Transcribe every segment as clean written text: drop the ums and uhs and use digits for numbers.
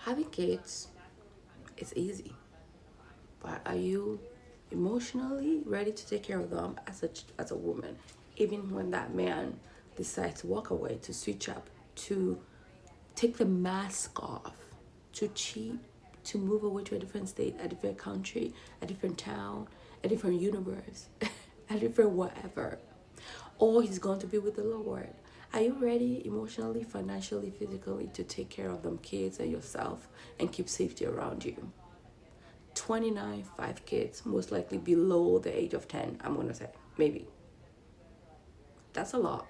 Having kids is easy, but are you emotionally ready to take care of them as a woman, even when that man decides to walk away, to switch up, to take the mask off, to cheat, to move away to a different state, a different country, a different town, a different universe, a different whatever, or he's going to be with the Lord? Are you ready emotionally, financially, physically to take care of them kids and yourself and keep safety around you? 29, 5 kids, most likely below the age of 10, I'm gonna say. Maybe. That's a lot.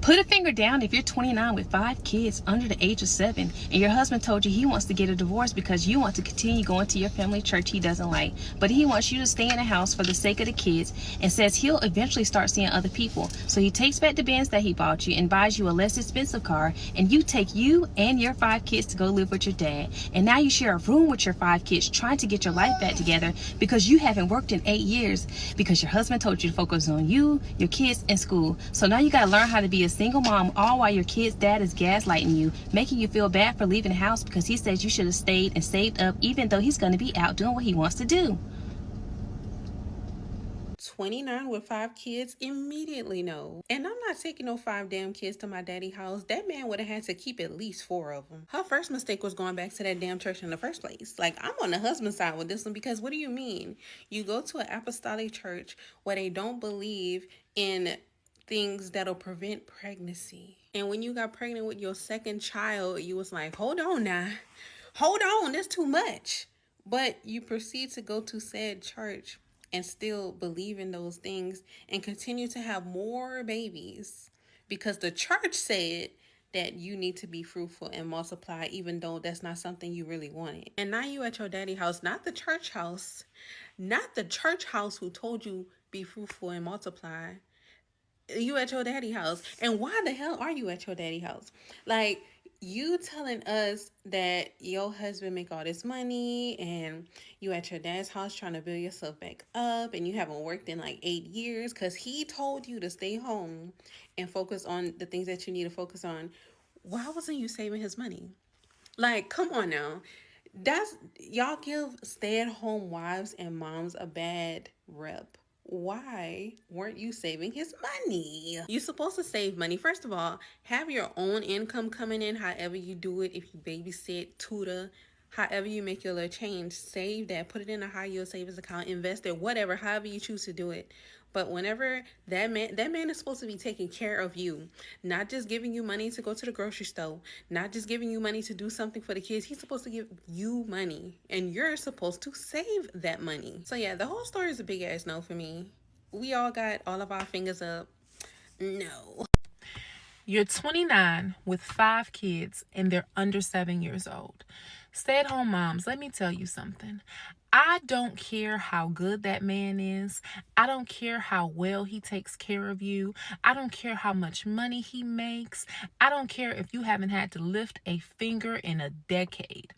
Put a finger down if you're 29 with 5 kids under the age of 7 and your husband told you he wants to get a divorce because you want to continue going to your family church he doesn't like, but he wants you to stay in the house for the sake of the kids and says he'll eventually start seeing other people. So he takes back the Benz that he bought you and buys you a less expensive car, and you take you and your 5 kids to go live with your dad. And now you share a room with your 5 kids trying to get your life back together because you haven't worked in 8 years because your husband told you to focus on you, your kids, and school. So now you got to learn how to be a single mom, all while your kid's dad is gaslighting you, making you feel bad for leaving the house because he says you should have stayed and saved up, even though he's going to be out doing what he wants to do. 29 with 5 kids? Immediately no. And I'm not taking no 5 damn kids to my daddy house. That man would have had to keep at least 4 of them. Her first mistake was going back to that damn church in the first place. Like, I'm on the husband's side with this one, because what do you mean? You go to an apostolic church where they don't believe in things that'll prevent pregnancy. And when you got pregnant with your second child, you was like, hold on now. Hold on, that's too much. But you proceed to go to said church and still believe in those things and continue to have more babies because the church said that you need to be fruitful and multiply, even though that's not something you really wanted. And now you at your daddy house, not the church house who told you be fruitful and multiply. You at your daddy house. And why the hell are you at your daddy house? Like, you telling us that your husband make all this money and you at your dad's house trying to build yourself back up and you haven't worked in like 8 years because he told you to stay home and focus on the things that you need to focus on. Why wasn't you saving his money? Like, come on now. Y'all give stay-at-home wives and moms a bad rep. Why weren't you saving his money? You're supposed to save money. First of all, have your own income coming in, however you do it. If you babysit, tutor, however you make your little change, save that. Put it in a high yield savings account, invest it, whatever, however you choose to do it. But whenever that man is supposed to be taking care of you, not just giving you money to go to the grocery store, not just giving you money to do something for the kids. He's supposed to give you money, and you're supposed to save that money. So yeah, the whole story is a big ass no for me. We all got all of our fingers up. No. You're 29 with 5 kids and they're under 7 years old. Stay-at-home moms, let me tell you something. I don't care how good that man is. I don't care how well he takes care of you. I don't care how much money he makes. I don't care if you haven't had to lift a finger in a decade.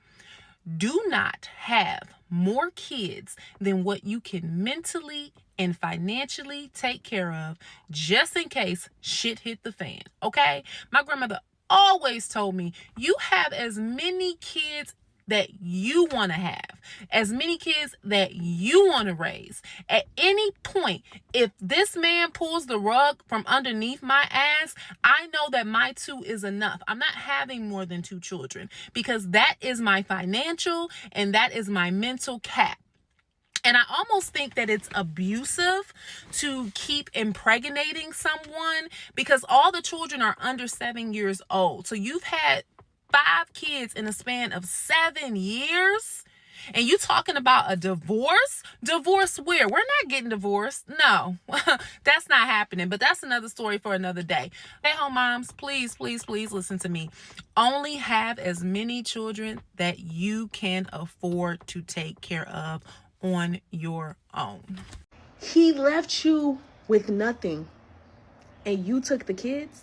Do not have more kids than what you can mentally and financially take care of, just in case shit hit the fan, okay? My grandmother always told me, you have as many kids that you want to have, as many kids that you want to raise. At any point, if this man pulls the rug from underneath my ass, I know that my 2 is enough. I'm not having more than 2 children because that is my financial and that is my mental cap. And I almost think that it's abusive to keep impregnating someone because all the children are under 7 years old. So you've had 5 kids in a span of 7 years, and you talking about a divorce? Divorce where? We're not getting divorced. No, that's not happening. But that's another story for another day. Stay-home moms, please, please, please listen to me. Only have as many children that you can afford to take care of on your own. He left you with nothing and you took the kids?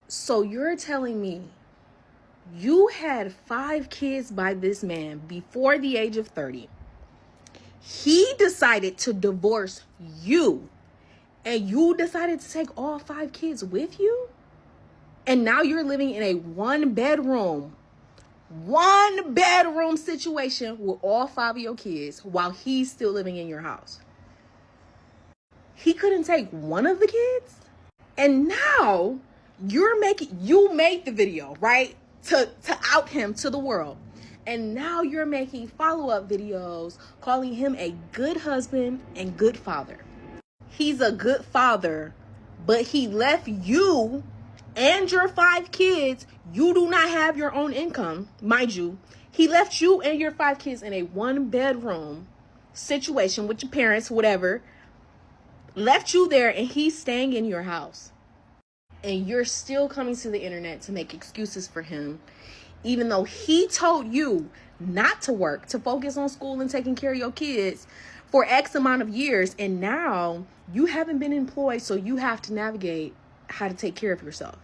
So you're telling me you had 5 kids by this man before the age of 30. He decided to divorce you, and you decided to take all 5 kids with you? And now you're living in a 1-bedroom, one bedroom situation with all 5 of your kids while he's still living in your house. He couldn't take one of the kids? And now you made the video, right? To out him to the world. And now you're making follow-up videos calling him a good husband and good father. He's a good father, but he left you and your 5 kids. You do not have your own income, mind you. He left you and your 5 kids in a 1-bedroom situation with your parents, whatever. Left you there, and he's staying in your house. And you're still coming to the internet to make excuses for him, even though he told you not to work, to focus on school and taking care of your kids for X amount of years. And now you haven't been employed, so you have to navigate how to take care of yourself.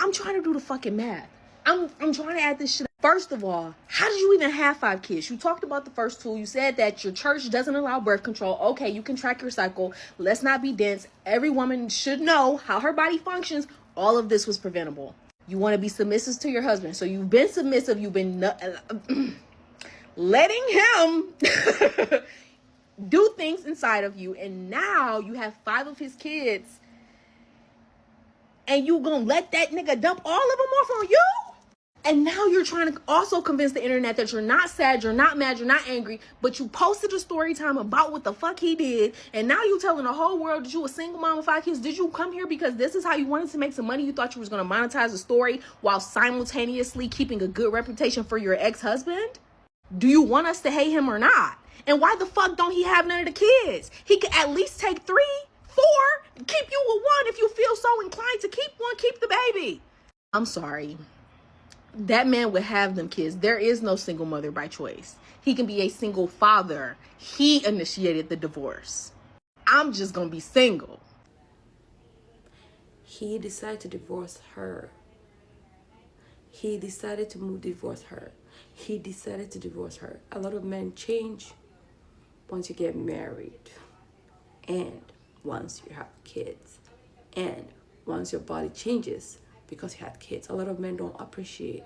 I'm trying to do the fucking math. I'm trying to add this shit up. First of all, how did you even have 5 kids? You talked about the first 2. You said that your church doesn't allow birth control. Okay, you can track your cycle. Let's not be dense. Every woman should know how her body functions. All of this was preventable. You want to be submissive to your husband. So you've been submissive. You've been letting him do things inside of you. And now you have 5 of his kids. And you gonna let that nigga dump all of them off on you? And now you're trying to also convince the internet that you're not sad, you're not mad, you're not angry, but you posted a story time about what the fuck he did. And now you telling the whole world that you a single mom with 5 kids. Did you come here because this is how you wanted to make some money? You thought you was going to monetize the story while simultaneously keeping a good reputation for your ex-husband? Do you want us to hate him or not? And why the fuck don't he have none of the kids? He could at least take 3, 4, keep you with 1 if you feel so inclined to keep 1, keep the baby. I'm sorry. That man would have them kids. There is no single mother by choice. He can be a single father. He initiated the divorce. I'm just gonna be single. He decided to divorce her. He decided to divorce her. He decided to divorce her. A lot of men change once you get married, and once you have kids, and once your body changes because you had kids. A lot of men don't appreciate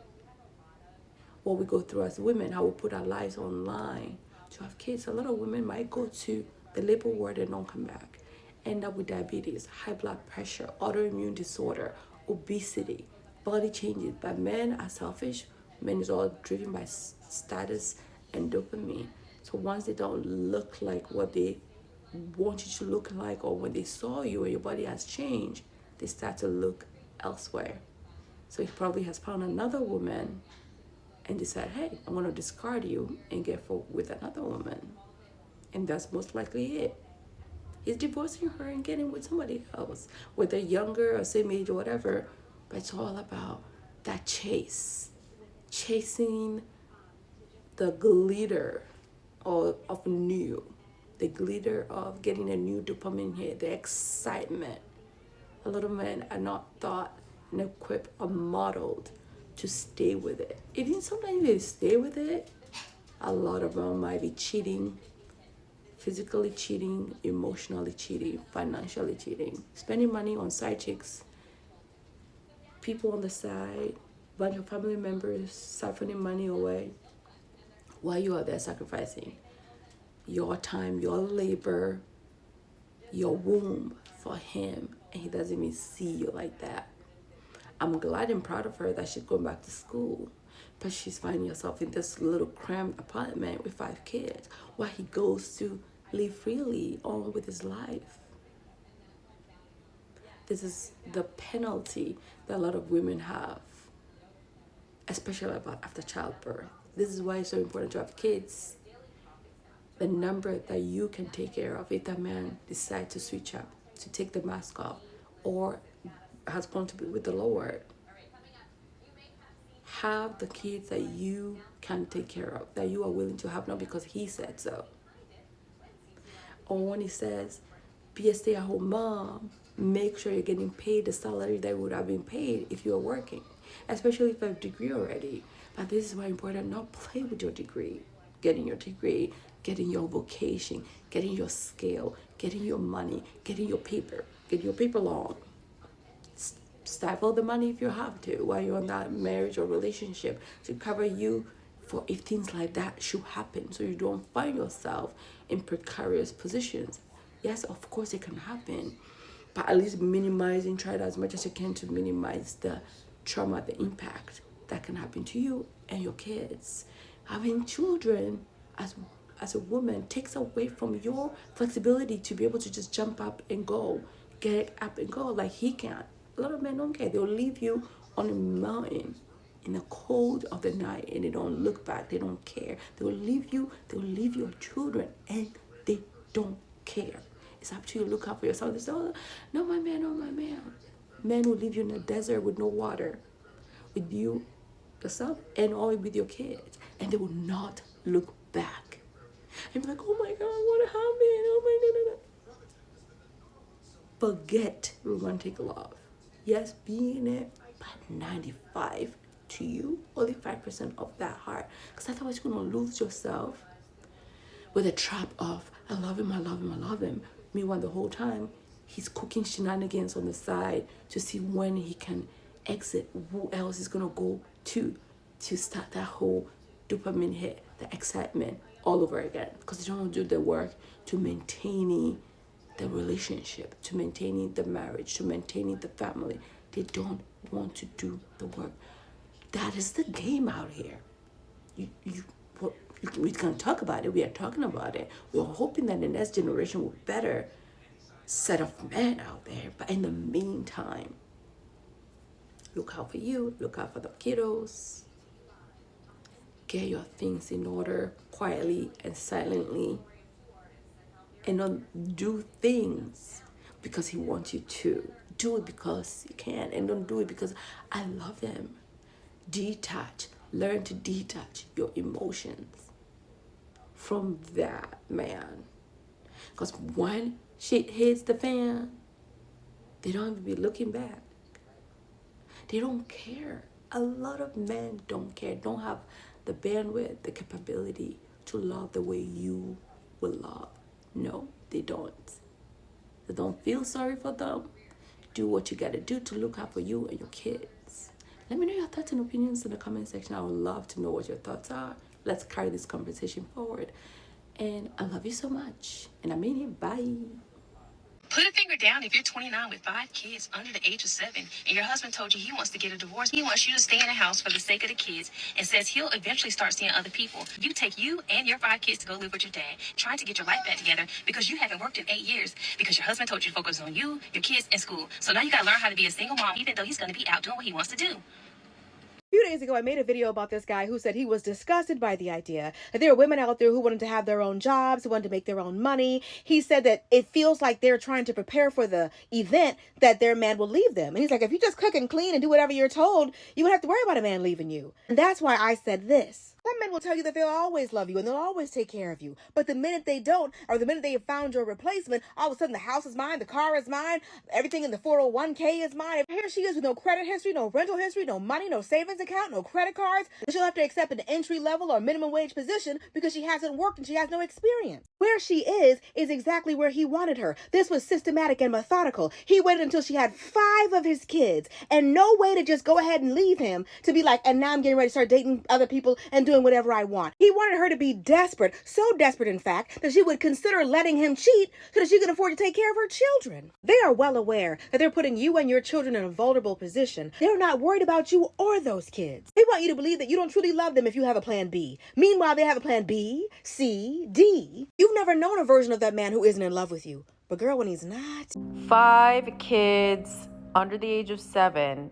what we go through as women, how we put our lives online to have kids. A lot of women might go to the labor ward and don't come back, end up with diabetes, high blood pressure, autoimmune disorder, obesity, body changes. But men are selfish. Men is all driven by status and dopamine. So once they don't look like what they want you to look like, or when they saw you and your body has changed, they start to look elsewhere. So he probably has found another woman and decide, hey, I'm going to discard you and get with another woman. And that's most likely it. He's divorcing her and getting with somebody else, whether younger or same age or whatever. But it's all about that chasing the glitter of new, the glitter of getting a new dopamine hit, the excitement. A lot of men are not taught and equipped or modeled to stay with it. Even sometimes they stay with it, a lot of them might be cheating, physically cheating, emotionally cheating, financially cheating, spending money on side chicks, people on the side, bunch of family members siphoning money away while you are there sacrificing your time, your labor, your womb for him, and he doesn't even see you like that. I'm glad and proud of her that she's going back to school, but she's finding herself in this little cramped apartment with 5 kids while he goes to live freely on with his life. This is the penalty that a lot of women have, especially about after childbirth. This is why it's so important to have kids. The number that you can take care of if that man decides to switch up, to take the mask off, or has gone to be with the Lord. Have the kids that you can take care of, that you are willing to have, not because he said so. Or when he says, be a stay-at-home mom, make sure you're getting paid the salary that would have been paid if you were working, especially if you have a degree already. But this is why it's important, not play with your degree. Getting your degree, getting your vocation, getting your skill, getting your money, getting your paper long. stifle the money if you have to while you're in that marriage or relationship to cover you for if things like that should happen, so you don't find yourself in precarious positions. Yes, of course it can happen, but at least try as much as you can to minimize the trauma, the impact that can happen to you and your kids. Having children as a woman takes away from your flexibility to be able to just jump up and go, get up and go like he can. A lot of men don't care. They'll leave you on a mountain in the cold of the night and they don't look back. They don't care. They'll leave your children and they don't care. It's up to you to look out for yourself. They say, oh, no, my man, no, my man. Men will leave you in the desert with no water, with you, yourself, and all with your kids. And they will not look back. And be like, oh my God, what happened? Oh my God. Forget romantic love. Yes, be in it, but 95 to you, only 5% of that heart. Because otherwise you're going to lose yourself with a trap of, I love him, I love him, I love him. Meanwhile, the whole time, he's cooking shenanigans on the side to see when he can exit, who else is going to go to start that whole dopamine hit, the excitement all over again. Because they don't do the work to maintaining the relationship, to maintaining the marriage, to maintaining the family. They don't want to do the work. That is the game out here. We can talk about it. We are talking about it. We're hoping that the next generation will better set of men out there. But in the meantime, look out for you. Look out for the kiddos. Get your things in order quietly and silently. And don't do things because he wants you to. Do it because you can. And don't do it because I love them. Detach. Learn to detach your emotions from that man. Because when shit hits the fan, they don't even be looking back. They don't care. A lot of men don't care. Don't have the bandwidth, the capability to love the way you will love. No, they don't. So don't feel sorry for them. Do what you gotta do to look out for you and your kids. Let me know your thoughts and opinions in the comment section. I would love to know what your thoughts are. Let's carry this conversation forward. And I love you so much. And I mean it. Bye. Put a finger down if you're 29 with 5 kids under the age of 7 and your husband told you he wants to get a divorce. He wants you to stay in the house for the sake of the kids and says he'll eventually start seeing other people. You take you and your 5 kids to go live with your dad, trying to get your life back together because you haven't worked in 8 years because your husband told you to focus on you, your kids, and school. So now you got to learn how to be a single mom even though he's going to be out doing what he wants to do. A few days ago, I made a video about this guy who said he was disgusted by the idea that there are women out there who wanted to have their own jobs, who wanted to make their own money. He said that it feels like they're trying to prepare for the event that their man will leave them. And he's like, if you just cook and clean and do whatever you're told, you won't have to worry about a man leaving you. And that's why I said this. Some men will tell you that they'll always love you and they'll always take care of you. But the minute they don't, or the minute they have found your replacement, all of a sudden the house is mine, the car is mine, everything in the 401k is mine. Here she is with no credit history, no rental history, no money, no savings account, no credit cards. She'll have to accept an entry level or minimum wage position because she hasn't worked and she has no experience. Where she is exactly where he wanted her. This was systematic and methodical. He waited until she had 5 of his kids and no way to just go ahead and leave him to be like, and now I'm getting ready to start dating other people and doing whatever I want. He wanted her to be desperate, so desperate in fact, that she would consider letting him cheat so that she could afford to take care of her children. They are well aware that they're putting you and your children in a vulnerable position. They're not worried about you or those kids. They want you to believe that you don't truly love them if you have a plan B. Meanwhile, they have a plan B, C, D. You've never known a version of that man who isn't in love with you. But girl, when he's not. 5 kids under the age of 7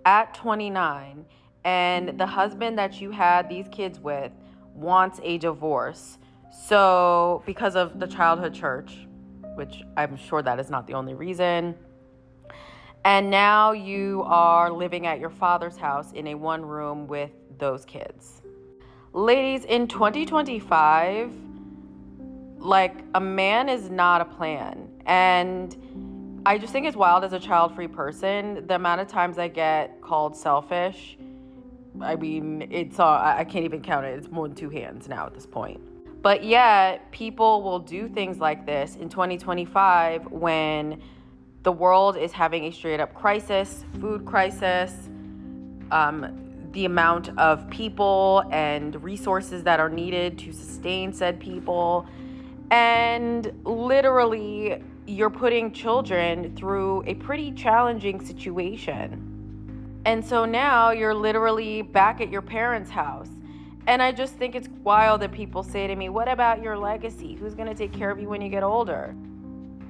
at 29, and the husband that you had these kids with wants a divorce. So because of the childhood church, which I'm sure that is not the only reason. And now you are living at your father's house in a 1-room with those kids. Ladies, in 2025, like, a man is not a plan. And I just think it's wild as a child-free person, the amount of times I get called selfish. I mean, it's I can't even count it. It's more than 2 hands now at this point. But yet, people will do things like this in 2025 when The world is having a straight up crisis, food crisis. The amount of people and resources that are needed to sustain said people. And literally, you're putting children through a pretty challenging situation. And so now you're literally back at your parents' house. And I just think it's wild that people say to me, what about your legacy? Who's going to take care of you when you get older?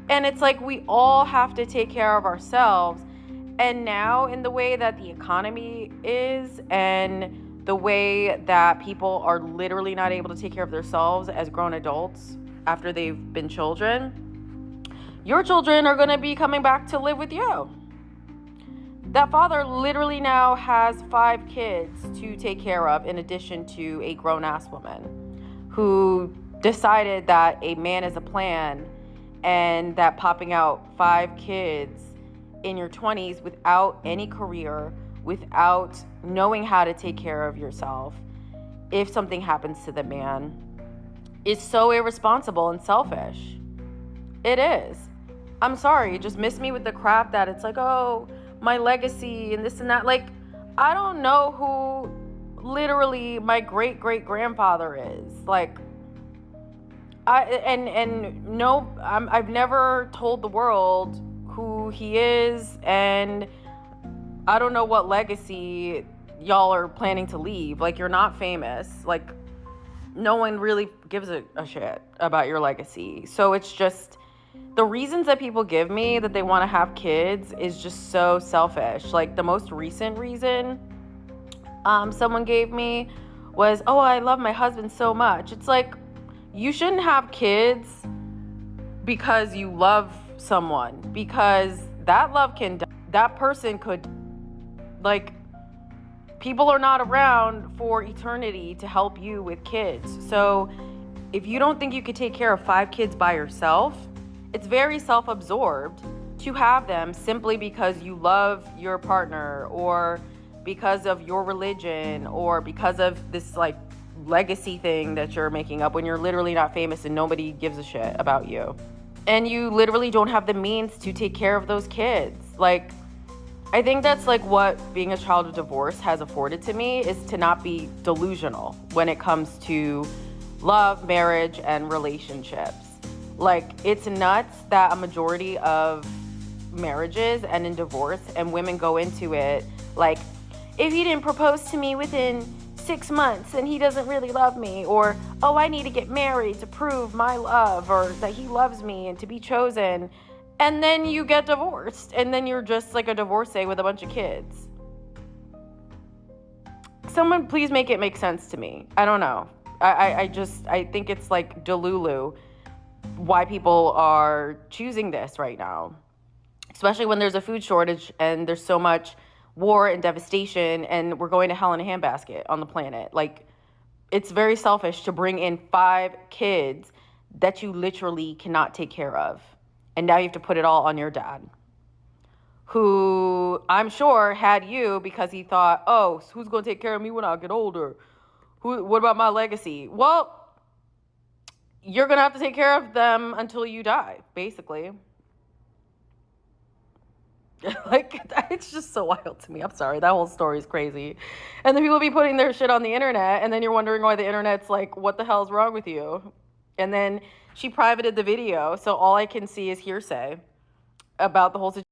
And it's like we all have to take care of ourselves. And now, in the way that the economy is and the way that people are literally not able to take care of themselves as grown adults after they've been children, your children are going to be coming back to live with you. That father literally now has 5 kids to take care of in addition to a grown-ass woman who decided that a man is a plan and that popping out 5 kids in your 20s without any career, without knowing how to take care of yourself, if something happens to the man, is so irresponsible and selfish. It is. I'm sorry, just miss me with the crap that it's like, oh, my legacy and this and that. Like, I don't know who literally my great-great-grandfather is. Like, I've never told the world who he is, and I don't know what legacy y'all are planning to leave. Like, you're not famous. Like, no one really gives a shit about your legacy. So it's just, the reasons that people give me that they want to have kids is just so selfish. Like, the most recent reason someone gave me was, oh, I love my husband so much. It's like, you shouldn't have kids because you love someone, because that love can die. That person could, like, people are not around for eternity to help you with kids. So if you don't think you could take care of 5 kids by yourself, it's very self-absorbed to have them simply because you love your partner, or because of your religion, or because of this like legacy thing that you're making up when you're literally not famous and nobody gives a shit about you. And you literally don't have the means to take care of those kids. Like, I think that's like what being a child of divorce has afforded to me, is to not be delusional when it comes to love, marriage, and relationships. Like, it's nuts that a majority of marriages end in divorce, and women go into it like, if he didn't propose to me within 6 months, then he doesn't really love me, or, oh, I need to get married to prove my love, or that he loves me and to be chosen. And then you get divorced, and then you're just like a divorcee with a bunch of kids. Someone please make it make sense to me. I don't know. I think it's like delulu why people are choosing this right now, especially when there's a food shortage and there's so much war and devastation, and we're going to hell in a handbasket on the planet. Like, it's very selfish to bring in 5 kids that you literally cannot take care of. And now you have to put it all on your dad, who I'm sure had you because he thought, oh, who's going to take care of me when I get older? What about my legacy? Well, you're going to have to take care of them until you die, basically. Like, it's just so wild to me. I'm sorry. That whole story is crazy. And then people be putting their shit on the internet, and then you're wondering why the internet's like, what the hell is wrong with you? And then she privated the video, so all I can see is hearsay about the whole situation.